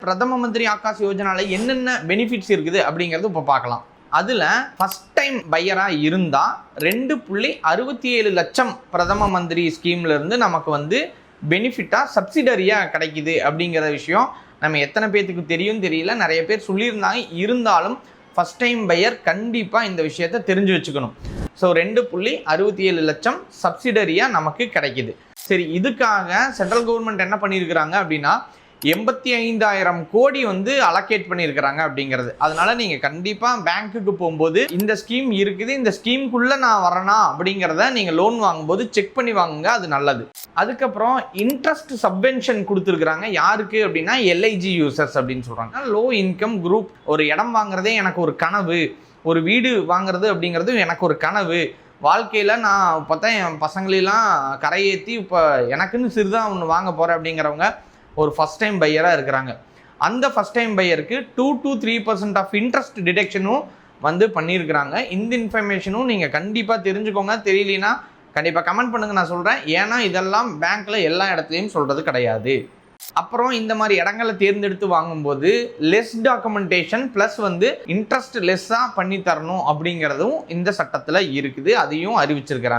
பிரதம மந்திரி ஆகாஷ் யோஜனால என்னென்ன பெனிஃபிட்ஸ் இருக்குது அப்படிங்கிறது இப்போ பார்க்கலாம். அதில் ஃபஸ்ட் டைம் பையராக இருந்தால் 2.67 லட்சம் பிரதம மந்திரி ஸ்கீம்லேருந்து நமக்கு வந்து பெனிஃபிட்டாக சப்சிடரியாக கிடைக்குது அப்படிங்கிற விஷயம் நம்ம எத்தனை பேர்த்துக்கு தெரியும் தெரியல. நிறைய பேர் சொல்லியிருந்தாங்க. இருந்தாலும் ஃபஸ்ட் டைம் பையர் கண்டிப்பாக இந்த விஷயத்தை தெரிஞ்சு வச்சுக்கணும். ஸோ 2.67 லட்சம் சப்சிடரியாக நமக்கு கிடைக்கிது. சரி, இதுக்காக சென்ட்ரல் கவர்மெண்ட் என்ன பண்ணியிருக்கிறாங்க அப்படின்னா 85,000 கோடி வந்து அலோகேட் பண்ணியிருக்கிறாங்க அப்படிங்கிறது. அதனால நீங்கள் கண்டிப்பாக பேங்க்குக்கு போகும்போது இந்த ஸ்கீம் இருக்குது, இந்த ஸ்கீமுக்குள்ளே நான் வரேனா அப்படிங்கிறத நீங்கள் லோன் வாங்கும்போது செக் பண்ணி வாங்குங்க, அது நல்லது. அதுக்கப்புறம் இன்ட்ரெஸ்ட் சப்வென்ஷன் கொடுத்துருக்குறாங்க. யாருக்கு அப்படின்னா எல்ஐஜி யூசர்ஸ் அப்படின்னு சொல்கிறாங்க. Low income group. ஒரு இடம் வாங்குறதே எனக்கு ஒரு கனவு, ஒரு வீடு வாங்குறது அப்படிங்கிறது எனக்கு ஒரு கனவு. வாழ்க்கையில் நான் பார்த்தா என் பசங்களெல்லாம் கரையேற்றி இப்போ எனக்குன்னு சிறிதாக ஒன்று வாங்க போகிறேன் அப்படிங்கிறவங்க ஒரு ஃபஸ்ட் டைம் பையராக இருக்கிறாங்க. அந்த ஃபஸ்ட் டைம் பையருக்கு 2 to 3% ஆஃப் இன்ட்ரெஸ்ட் டிடெக்ஷனும் வந்து பண்ணியிருக்கிறாங்க. இந்த இன்ஃபர்மேஷனும் நீங்கள் கண்டிப்பாக தெரிஞ்சுக்கோங்க. தெரியலனா கண்டிப்பாக கமெண்ட் பண்ணுங்கள், நான் சொல்கிறேன். ஏன்னா இதெல்லாம் பேங்க்கில் எல்லா இடத்துலையும் சொல்கிறது கிடையாது. அப்புறம் இந்த மாதிரி இடங்களை தேர்ந்தெடுத்து வாங்கும்போது லெஸ் டாக்குமெண்டேஷன் ப்ளஸ் வந்து இன்ட்ரெஸ்ட் லெஸ்ஸாக பண்ணி தரணும் அப்படிங்கிறதும் இந்த சட்டத்தில் இருக்குது. அதையும் அறிவிச்சிருக்கிறாங்க.